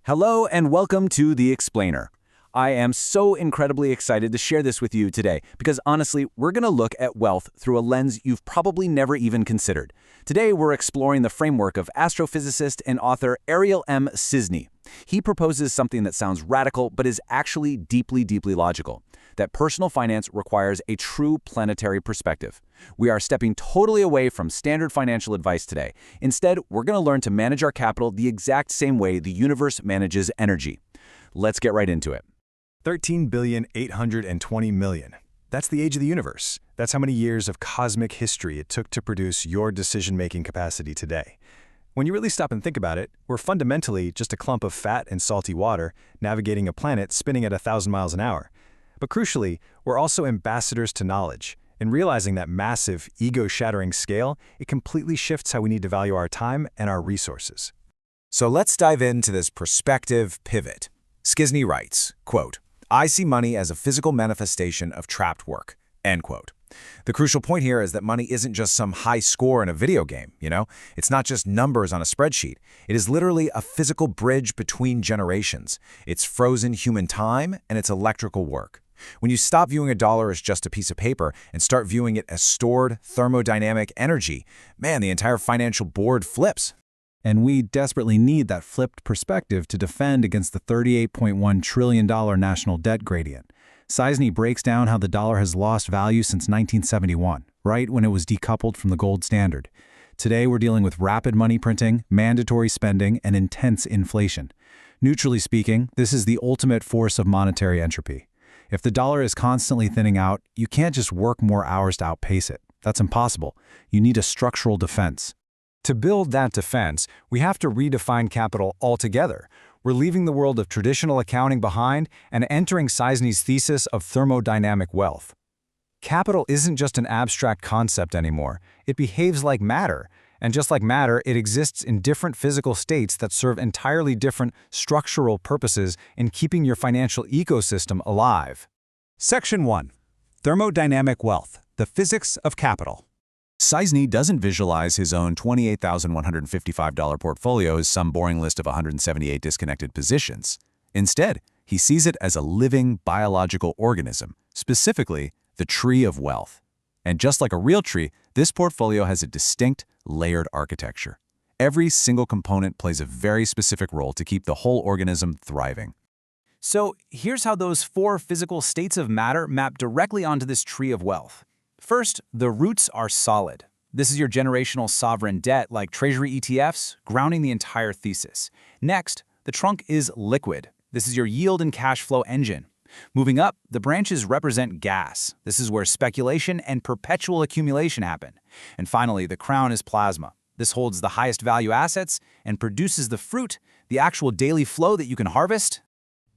Hello and welcome to The Explainer. I am so incredibly excited to share this with you today because honestly, we're going to look at wealth through a lens you've probably never even considered. Today, we're exploring the framework of astrophysicist and author Ariel M. Scisney. He proposes something that sounds radical but is actually deeply logical, that personal finance requires a true planetary perspective. We are stepping totally away from standard financial advice today. Instead, we're going to learn to manage our capital the exact same way the universe manages energy. Let's get right into it. 13,820,000,000. That's the age of the universe. That's how many years of cosmic history it took to produce your decision-making capacity today. When you really stop and think about it, we're fundamentally just a clump of fat and salty water navigating a planet spinning at 1,000 miles an hour. But crucially, we're also ambassadors to knowledge. In realizing that massive, ego-shattering scale, it completely shifts how we need to value our time and our resources. So let's dive into this perspective pivot. Scisney writes, quote, "I see money as a physical manifestation of trapped work," end quote. The crucial point here is that money isn't just some high score in a video game, It's not just numbers on a spreadsheet. It is literally a physical bridge between generations. It's frozen human time and it's electrical work. When you stop viewing a dollar as just a piece of paper and start viewing it as stored thermodynamic energy, man, the entire financial board flips. And we desperately need that flipped perspective to defend against the $38.1 trillion national debt gradient. Scisney breaks down how the dollar has lost value since 1971, right when it was decoupled from the gold standard. Today, we're dealing with rapid money printing, mandatory spending, and intense inflation. Neutrally speaking, this is the ultimate force of monetary entropy. If the dollar is constantly thinning out, you can't just work more hours to outpace it. That's impossible. You need a structural defense. To build that defense, we have to redefine capital altogether. We're leaving the world of traditional accounting behind and entering Scisney's thesis of thermodynamic wealth. Capital isn't just an abstract concept anymore. It behaves like matter. And just like matter, it exists in different physical states that serve entirely different structural purposes in keeping your financial ecosystem alive. Section 1. Thermodynamic Wealth, the Physics of Capital. Scisney doesn't visualize his own $28,155 portfolio as some boring list of 178 disconnected positions. Instead, he sees it as a living biological organism, specifically the tree of wealth. And just like a real tree, this portfolio has a distinct, layered architecture. Every single component plays a very specific role to keep the whole organism thriving. So here's how those four physical states of matter map directly onto this tree of wealth. First, the roots are solid. This is your generational sovereign debt like treasury ETFs, grounding the entire thesis. Next, the trunk is liquid. This is your yield and cash flow engine. Moving up, the branches represent gas. This is where speculation and perpetual accumulation happen. And finally, the crown is plasma. This holds the highest value assets and produces the fruit, the actual daily flow that you can harvest.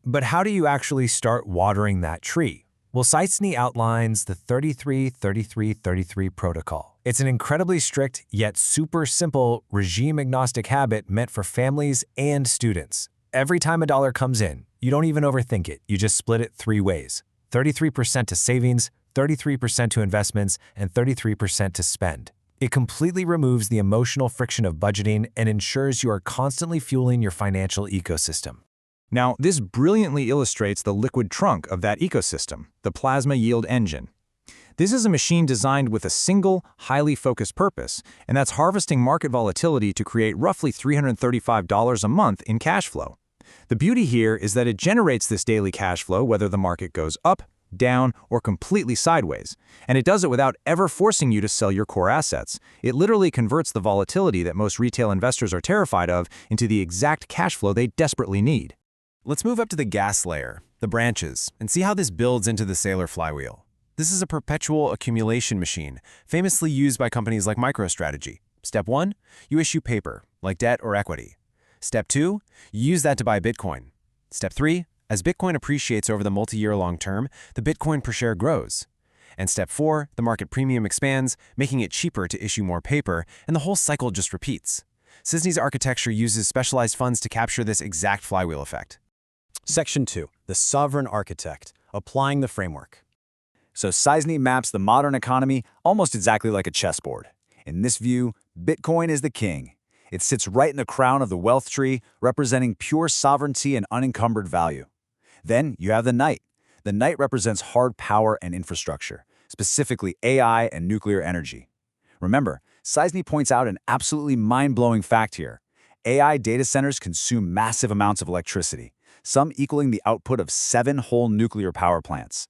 But how do you actually start watering that tree? Well, Scisney outlines the 33-33-33 protocol. It's an incredibly strict yet super simple regime-agnostic habit meant for families and students. Every time a dollar comes in, you don't even overthink it. You just split it three ways: 33% to savings, 33% to investments, and 33% to spend. It completely removes the emotional friction of budgeting and ensures you are constantly fueling your financial ecosystem. Now, this brilliantly illustrates the liquid trunk of that ecosystem, the plasma yield engine. This is a machine designed with a single, highly focused purpose, and that's harvesting market volatility to create roughly $335 a month in cash flow. The beauty here is that it generates this daily cash flow whether the market goes up, down, or completely sideways. And it does it without ever forcing you to sell your core assets. It literally converts the volatility that most retail investors are terrified of into the exact cash flow they desperately need. Let's move up to the gas layer, the branches, and see how this builds into the Saylor flywheel. This is a perpetual accumulation machine, famously used by companies like MicroStrategy. Step 1, you issue paper, like debt or equity. Step 2, you use that to buy Bitcoin. Step 3, as Bitcoin appreciates over the multi-year long term, the Bitcoin per share grows. And Step 4, the market premium expands, making it cheaper to issue more paper, and the whole cycle just repeats. Scisney's architecture uses specialized funds to capture this exact flywheel effect. Section 2. The Sovereign Architect, Applying the Framework. So Scisney maps the modern economy almost exactly like a chessboard. In this view, Bitcoin is the king. It sits right in the crown of the wealth tree, representing pure sovereignty and unencumbered value. Then you have the knight. The knight represents hard power and infrastructure, specifically AI and nuclear energy. Remember, Scisney points out an absolutely mind-blowing fact here. AI data centers consume massive amounts of electricity, some equaling the output of 7 whole nuclear power plants.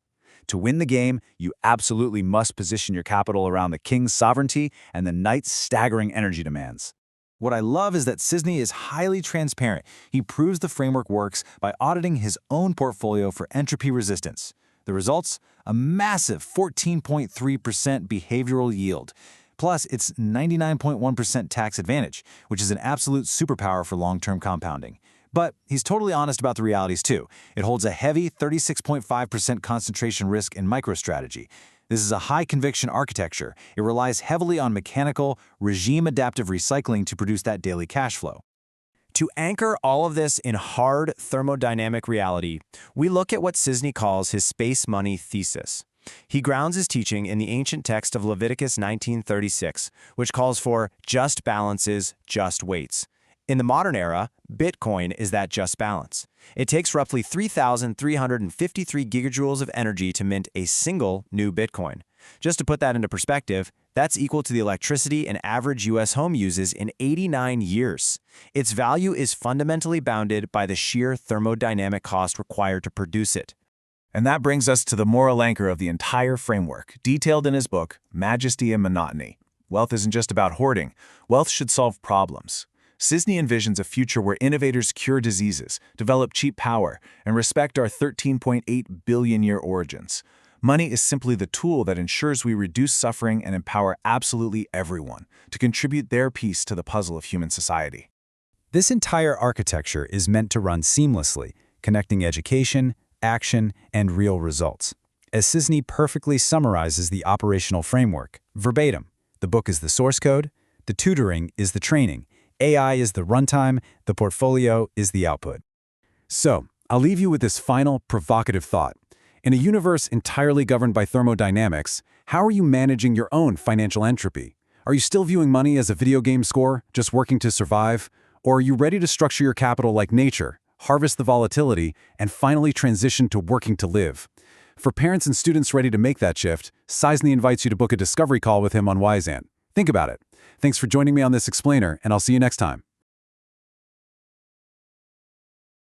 To win the game, you absolutely must position your capital around the king's sovereignty and the knight's staggering energy demands. What I love is that Scisney is highly transparent. He proves the framework works by auditing his own portfolio for entropy resistance. The results? A massive 14.3% behavioral yield. Plus, it's 99.1% tax advantage, which is an absolute superpower for long-term compounding. But he's totally honest about the realities too. It holds a heavy 36.5% concentration risk in MicroStrategy. This is a high-conviction architecture. It relies heavily on mechanical, regime-adaptive recycling to produce that daily cash flow. To anchor all of this in hard thermodynamic reality, we look at what Scisney calls his space money thesis. He grounds his teaching in the ancient text of Leviticus 19:36, which calls for just balances, just weights. In the modern era, Bitcoin is that just balance. It takes roughly 3,353 gigajoules of energy to mint a single new Bitcoin. Just to put that into perspective, that's equal to the electricity an average U.S. home uses in 89 years. Its value is fundamentally bounded by the sheer thermodynamic cost required to produce it. And that brings us to the moral anchor of the entire framework, detailed in his book, Majesty and Monotony. Wealth isn't just about hoarding. Wealth should solve problems. Scisney envisions a future where innovators cure diseases, develop cheap power, and respect our 13.8 billion-year origins. Money is simply the tool that ensures we reduce suffering and empower absolutely everyone to contribute their piece to the puzzle of human society. This entire architecture is meant to run seamlessly, connecting education, action, and real results. As Scisney perfectly summarizes the operational framework, verbatim, the book is the source code, the tutoring is the training, AI is the runtime, the portfolio is the output. So, I'll leave you with this final, provocative thought. In a universe entirely governed by thermodynamics, how are you managing your own financial entropy? Are you still viewing money as a video game score, just working to survive? Or are you ready to structure your capital like nature, harvest the volatility, and finally transition to working to live? For parents and students ready to make that shift, Scisney invites you to book a discovery call with him on Wyzant. Think about it. Thanks for joining me on this explainer, and I'll see you next time.